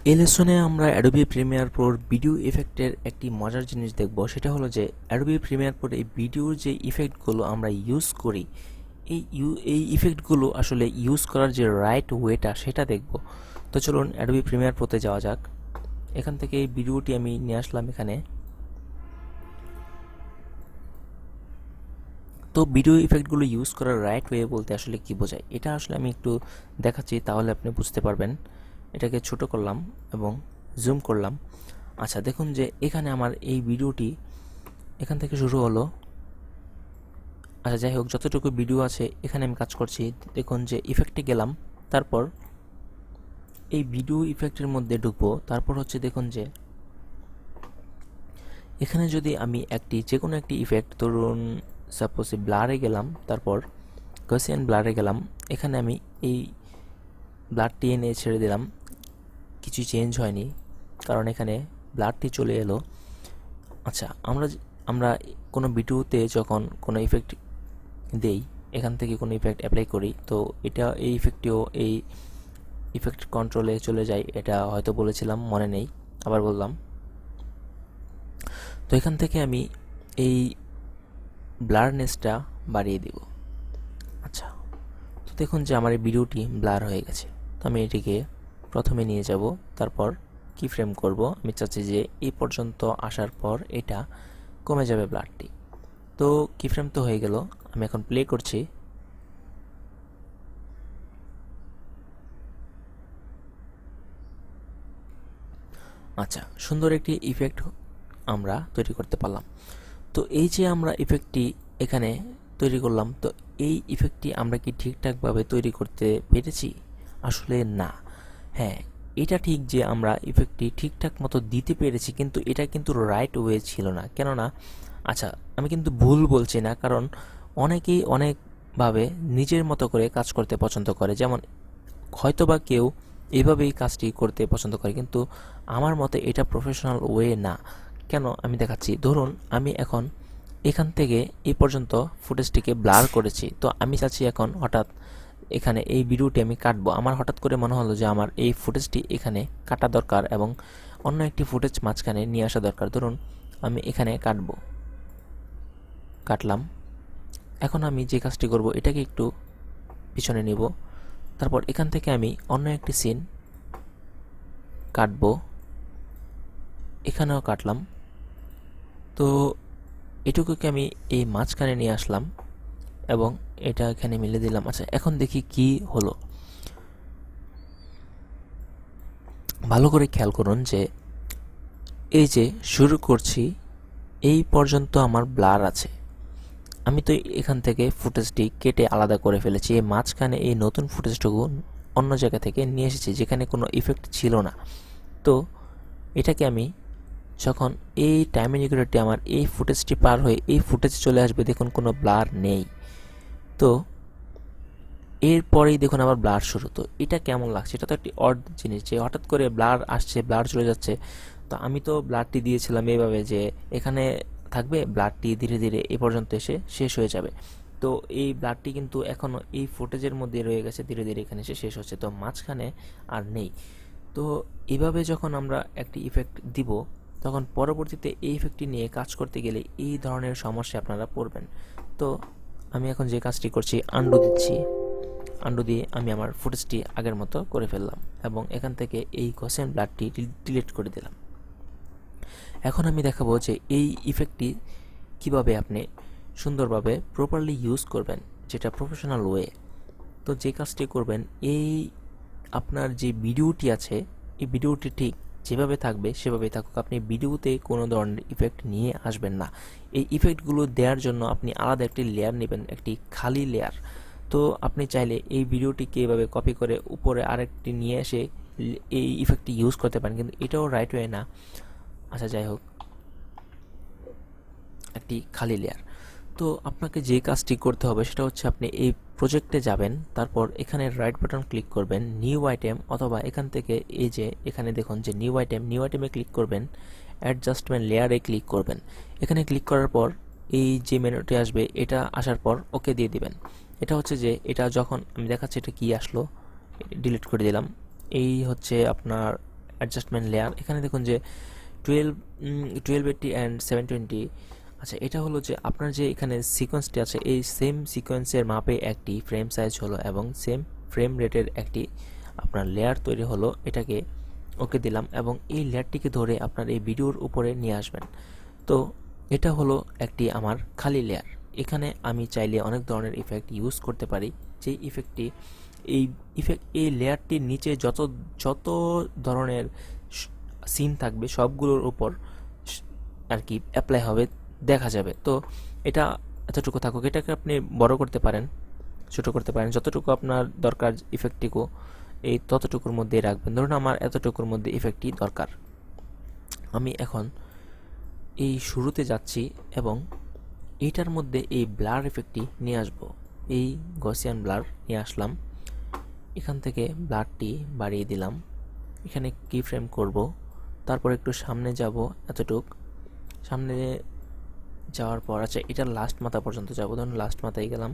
এই লেসনে আমরা Adobe Premiere প্রোর video ইফেক্টের একটি মজার জিনিস দেখব। সেটা হলো যে অ্যাডোবি প্রিমিয়ার প্রোর এই ভিডিওর যে ইফেক্টগুলো আমরা ইউজ করি, এই ইফেক্টগুলো আসলে ইউজ করার যে রাইট ওয়েটা সেটা দেখব। তো চলুন অ্যাডোবি প্রিমিয়ার প্রোতে যাওয়া যাক। এখান থেকে এই ভিডিওটি আমি নিয়ে আসলাম এখানে। তো ভিডিও ইফেক্টগুলো ইউজ করার রাইট ওয়ে বলতে আসলে কি বোঝায়, এটা আসলে আমি একটু দেখাচ্ছি, তাহলে আপনি বুঝতে পারবেন। এটাকে ছোট করলাম এবং জুম করলাম। আচ্ছা, দেখুন যে এখানে আমার এই ভিডিওটি এখান থেকে শুরু হলো। আচ্ছা, যাই হোক, যতটুকু ভিডিও আছে এখানে আমি কাজ করছি। দেখুন যে ইফেক্টে গেলাম, তারপর এই ভিডিও ইফেক্টের মধ্যে ঢুকবো। তারপর হচ্ছে দেখুন যে এখানে যদি আমি যে কোনো একটি ইফেক্ট, ধরুন সাপোজ ব্লারে গেলাম, তারপর গসিয়ান ব্লারে গেলাম, এখানে আমি এই ব্লারটি এনে ছেড়ে দিলাম, কিছু চেঞ্জ হয়নি কারণ এখানে ব্লারটি চলে এলো। আচ্ছা, আমরা কোনো ভিডিওতে যখন কোনো ইফেক্ট দেই, এখান থেকে কোনো ইফেক্ট অ্যাপ্লাই করি, তো এই ইফেক্টটিও এই ইফেক্ট কন্ট্রোলে চলে যায়। এটা হয়তো বলেছিলাম, মনে নেই, আবার বললাম। তো এখান থেকে আমি এই ব্লারনেসটা বাড়িয়ে দিব। আচ্ছা, তো দেখুন যে আমার এই ভিডিওটি ব্লার হয়ে গেছে। তো আমি এটিকে প্রথমে নিয়ে যাব, তারপর কি ফ্রেম করব। আমি চাচ্ছি যে এই পর্যন্ত আসার পর এটা কমে যাবে ব্লারটি। তো কি ফ্রেম তো হয়ে গেল, আমি এখন প্লে করছি। আচ্ছা, সুন্দর একটি ইফেক্ট আমরা তৈরি করতে পারলাম। তো এই যে আমরা ইফেক্টটি এখানে তৈরি করলাম, তো এই ইফেক্টটি আমরা কি ঠিকঠাকভাবে তৈরি করতে পেরেছি? আসলে না। হ্যাঁ, এটা ঠিক যে আমরা ইফেক্টটি ঠিকঠাক মতো দিতে পেরেছি, কিন্তু এটা কিন্তু রাইট ওয়ে ছিল না। কেননা, আচ্ছা, আমি কিন্তু ভুল বলছি না, কারণ অনেকেই অনেকভাবে নিজের মতো করে কাজ করতে পছন্দ করে। যেমন হয়তোবা কেউ এইভাবেই কাজটি করতে পছন্দ করে, কিন্তু আমার মতে এটা প্রফেশনাল ওয়ে না। কেন, আমি দেখাচ্ছি। ধরুন আমি এখন এখান থেকে এই পর্যন্ত ফুটেজটিকে ব্লার করেছি, তো আমি চাচ্ছি এখন হঠাৎ এখানে এই ভিডিওটি আমি কাটবো। আমার হঠাৎ করে মনে হলো যে আমার এই ফুটেজটি এখানে কাটা দরকার এবং অন্য একটি ফুটেজ মাঝখানে নিয়ে আসা দরকার। ধরুন আমি এখানে কাটলাম। এখন আমি যে কাজটি করব, এটাকে একটু পিছনে নিব, তারপর এখান থেকে আমি অন্য একটি সিন কাটবো, এখানেও কাটলাম। তো এটুকুকে আমি এই মাঝখানে নিয়ে আসলাম এবং এটা এখানে মিলে দিলাম। আচ্ছা, এখন দেখি কি হলো। ভালো করে খেয়াল করুন যে এই যে শুরু করছি এই পর্যন্ত আমার ব্লার আছে। আমি তো এখান থেকে ফুটেজটি কেটে আলাদা করে ফেলেছি। এই মাঝখানে এই নতুন ফুটেজটুকু অন্য জায়গা থেকে নিয়ে এসেছি, যেখানে কোনো ইফেক্ট ছিল না। তো এটাকে আমি যখন এই টাইম ইন্ডিকেটরটি আমার এই ফুটেজটি পার হয়ে এই ফুটেজ চলে আসবে, দেখুন কোনো ব্লার নেই। তো এরপরেই দেখুন আবার ব্লার শুরু। তো এটা কেমন লাগছে? এটা তো একটি অড জিনিস যে হঠাৎ করে ব্লার আসছে, ব্লার চলে যাচ্ছে। তো আমি তো ব্লারটি দিয়েছিলাম এইভাবে যে এখানে থাকবে, ব্লারটি ধীরে ধীরে এ পর্যন্ত এসে শেষ হয়ে যাবে। তো এই ব্লারটি কিন্তু এখনও এই ফুটেজের মধ্যে রয়ে গেছে, ধীরে ধীরে এখানে এসে শেষ হচ্ছে, তো মাঝখানে আর নেই। তো এভাবে যখন আমরা একটি ইফেক্ট দিব, তখন পরবর্তীতে এই ইফেক্টটি নিয়ে কাজ করতে গেলে এই ধরনের সমস্যা আপনারা পড়বেন। তো আমি এখন যে কাজটি করছি, আন্ডু দিচ্ছি। আন্ডু দিয়ে আমি আমার ফুটেজটি আগের মতো করে ফেললাম এবং এখান থেকে এই গসিয়ান ব্লারটি ডিলিট করে দিলাম। এখন আমি দেখাবো যে এই ইফেক্টটি কিভাবে আপনি সুন্দরভাবে প্রপারলি ইউজ করবেন, যেটা প্রফেশনাল ওয়ে। তো যে কাজটি করবেন, এই আপনার যে ভিডিওটি আছে, এই ভিডিওটি ঠিক যেভাবে থাকবে সেভাবেই থাকুক। আপনি ভিডিওতে কোনো ধরনের ইফেক্ট নিয়ে আসবেন না। এই ইফেক্টগুলো দেওয়ার জন্য আপনি আলাদা একটি লেয়ার নেবেন, একটি খালি লেয়ার। তো আপনি চাইলে এই ভিডিওটিকে এভাবে কপি করে উপরে আরেকটি নিয়ে এসে এই ইফেক্টটি ইউজ করতে পারেন, কিন্তু এটাও রাইট ওয়ে না। আচ্ছা, যাই হোক, একটি খালি লেয়ার। তো আপনাকে যে কাজটি করতে হবে সেটা হচ্ছে আপনি এই প্রজেক্টে যাবেন, তারপর এখানে রাইট বাটন ক্লিক করবেন, নিউ আইটেম, অথবা এখান থেকে এই যে এখানে দেখুন যে নিউ আইটেমে ক্লিক করবেন, অ্যাডজাস্টমেন্ট লেয়ারে ক্লিক করবেন। এখানে ক্লিক করার পর এই যে মেনুটি আসবে, এটা আসার পর ওকে দিয়ে দিবেন। এটা হচ্ছে যে যখন আমি দেখাচ্ছি এটা কি আসলো, ডিলিট করে দিলাম। এই হচ্ছে আপনার অ্যাডজাস্টমেন্ট লেয়ার। এখানে দেখুন যে 1280 অ্যান্ড 720। আচ্ছা, এটা হলো যে আপনার যে এখানে সিকোয়েন্সটি আছে, এই সেম সিকোয়েন্সের মাপে একটি ফ্রেম সাইজ হলো এবং সেম ফ্রেম রেটের একটি আপনার লেয়ার তৈরি হলো। এটাকে ওকে দিলাম এবং এই লেয়ারটিকে ধরে আপনার এই ভিডিওর উপরে নিয়ে আসবেন। তো এটা হলো একটি আমার খালি লেয়ার। এখানে আমি চাইলে অনেক ধরনের ইফেক্ট ইউজ করতে পারি, যেই ইফেক্টটি এই লেয়ারটির নিচে যত যত ধরনের সিন থাকবে সবগুলোর উপর আর কি অ্যাপ্লাই হবে, দেখা যাবে। তো এটা এতটুকু থাকুক, এটাকে আপনি বড় করতে পারেন, ছোট করতে পারেন, যতটুকু আপনার দরকার ইফেক্টটিকে এই ততটুকুর মধ্যে রাখবেন। ধরুন আমার এতটুকুর মধ্যে ইফেক্টটি দরকার। আমি এখন এই শুরুতে যাচ্ছি এবং এইটার মধ্যে এই ব্লার ইফেক্টটি নিয়ে আসব। এই গসিয়ান ব্লার নিয়ে আসলাম, এখান থেকে ব্লারটি বাড়িয়ে দিলাম, এখানে কি ফ্রেম করব, তারপর একটু সামনে যাব, এতটুক সামনে যাওয়ার পর আচ্ছা এটার লাস্ট মাথা পর্যন্ত যাব, ধরুন লাস্ট মাথায় গেলাম,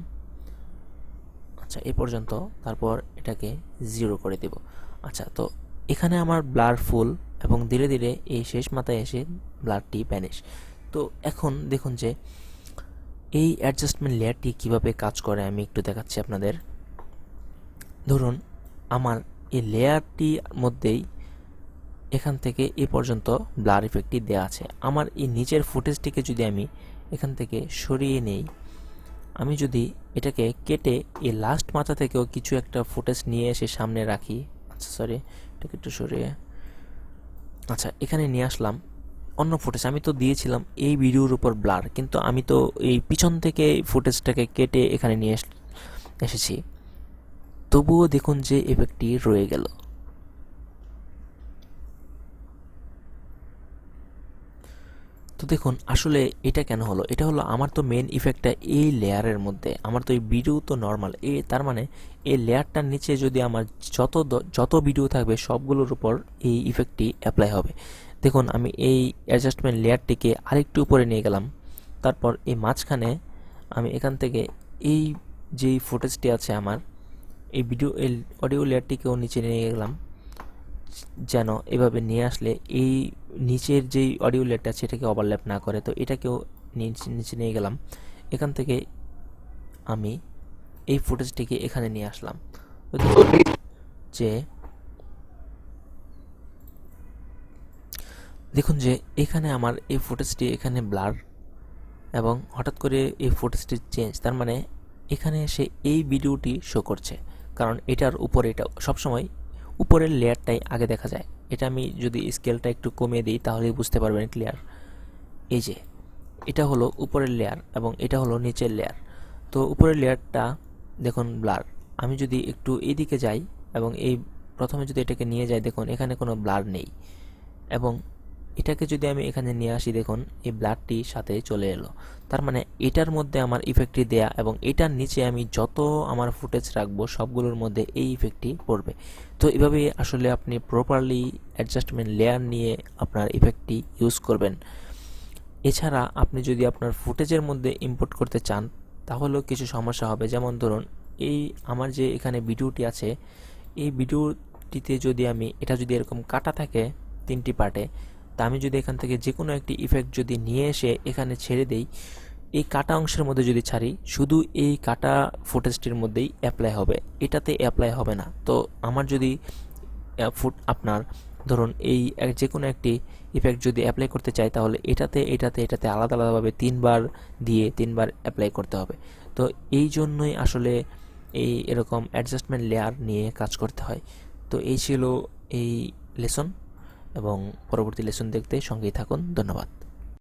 আচ্ছা এ পর্যন্ত, তারপর এটাকে 0 করে দেব। আচ্ছা, তো এখানে আমার ব্লার ফুল এবং ধীরে ধীরে এই শেষ মাথায় এসে ব্লারটি ভ্যানিশ। তো এখন দেখুন যে এই অ্যাডজাস্টমেন্ট লেয়ারটি কিভাবে কাজ করে আমি একটু দেখাচ্ছি আপনাদের। ধরুন আমার এই লেয়ারটির মধ্যেই এখান থেকে এ পর্যন্ত ব্লার ইফেক্টটি দেওয়া আছে। আমার এই নিচের ফুটেজটিকে যদি আমি এখান থেকে সরিয়ে নেই, আমি যদি এটাকে কেটে এই লাস্ট মাথা থেকেও কিছু একটা ফুটেজ নিয়ে এসে সামনে রাখি, আচ্ছা সরি এটাকে একটু সরিয়ে, আচ্ছা এখানে নিয়ে আসলাম অন্য ফুটেজ। আমি তো দিয়েছিলাম এই ভিডিওর উপর ব্লার, কিন্তু আমি তো এই পিছন থেকে ফুটেজটাকে কেটে এখানে নিয়ে এসেছি, তবুও দেখুন যে ইফেক্টটি রয়ে গেল। তো দেখুন আসলে এটা কেন হলো, এটা হলো আমার তো মেন ইফেক্টটা এই লেয়ারের মধ্যে, আমার তো এই ভিডিও তো নর্মাল, তার মানে এই লেয়ারটার নিচে যদি আমার যত ভিডিও থাকবে সবগুলোর উপর এই ইফেক্টটি অ্যাপ্লাই হবে। দেখুন আমি এই অ্যাডজাস্টমেন্ট লেয়ারটিকে আরেকটু উপরে নিয়ে গেলাম, তারপর এই মাঝখানে আমি এখান থেকে এই যেই ফুটেজটি আছে আমার এই অডিও লেয়ারটিকেও নিচে নিয়ে গেলাম, যেন এভাবে নিয়ে আসলে এই নিচের যেই অডিও লেয়ারটা আছে এটাকে ওভারল্যাপ না করে। তো এটাকেও নিচে নিয়ে গেলাম, এখান থেকে আমি এই ফুটেজটিকে এখানে নিয়ে আসলাম। যে দেখুন যে এখানে আমার এই ফুটেজটি এখানে ব্লার এবং হঠাৎ করে এই ফুটেজটি চেঞ্জ, তার মানে এখানে এসে এই ভিডিওটি শো করছে, কারণ এটার উপরে এটা সবসময় উপরের লেয়ারটাই আগে দেখা যায়। এটা আমি যদি স্কেলটা একটু কমিয়ে দিই তাহলেই বুঝতে পারবেন ক্লিয়ার। এই যে এটা হলো উপরের লেয়ার এবং এটা হলো নিচের লেয়ার। তো উপরের লেয়ারটা দেখুন ব্লার, আমি যদি একটু এইদিকে যাই এবং এই প্রথমে যদি এটাকে নিয়ে যাই, দেখুন এখানে কোনো ব্লার নেই, এবং এটাকে যদি আমি এখানে নিয়ে আসি, দেখুন এই ব্লারটি সাথে চলে এলো। তার মানে এটার মধ্যে আমার ইফেক্টটি দেয়া এবং এটার নিচে আমি যত আমার ফুটেজ রাখবো সবগুলোর মধ্যে এই ইফেক্টটি পড়বে। তো এভাবে আসলে আপনি প্রপারলি অ্যাডজাস্টমেন্ট লেয়ার নিয়ে আপনার ইফেক্টটি ইউজ করবেন। এছাড়া আপনি যদি আপনার ফুটেজের মধ্যে ইম্পোর্ট করতে চান তাহলেও কিছু সমস্যা হবে। যেমন ধরুন এই আমার যে এখানে ভিডিওটি আছে, এই ভিডিওটিতে যদি আমি এটা যদি এরকম কাটা থাকে 3টি পার্টে, তা আমি যদি এখান থেকে যে কোনো একটি ইফেক্ট যদি নিয়ে এসে এখানে ছেড়ে দেই, এই কাটা অংশের মধ্যে যদি ছাড়ি, শুধু এই কাটা ফুটেজটির মধ্যেই অ্যাপ্লাই হবে, এটাতে অ্যাপ্লাই হবে না। তো আমার যদি আপনার ধরুন এই যে কোনো একটি ইফেক্ট যদি অ্যাপ্লাই করতে চাই তাহলে এটাতে আলাদা আলাদাভাবে 3বার দিয়ে 3বার অ্যাপ্লাই করতে হবে। তো এই জন্যই আসলে এই এরকম অ্যাডজাস্টমেন্ট লেয়ার নিয়ে কাজ করতে হয়। তো এই ছিল এই লেসন, এবং পরবর্তী লেসন দেখতে সঙ্গেই থাকুন। ধন্যবাদ।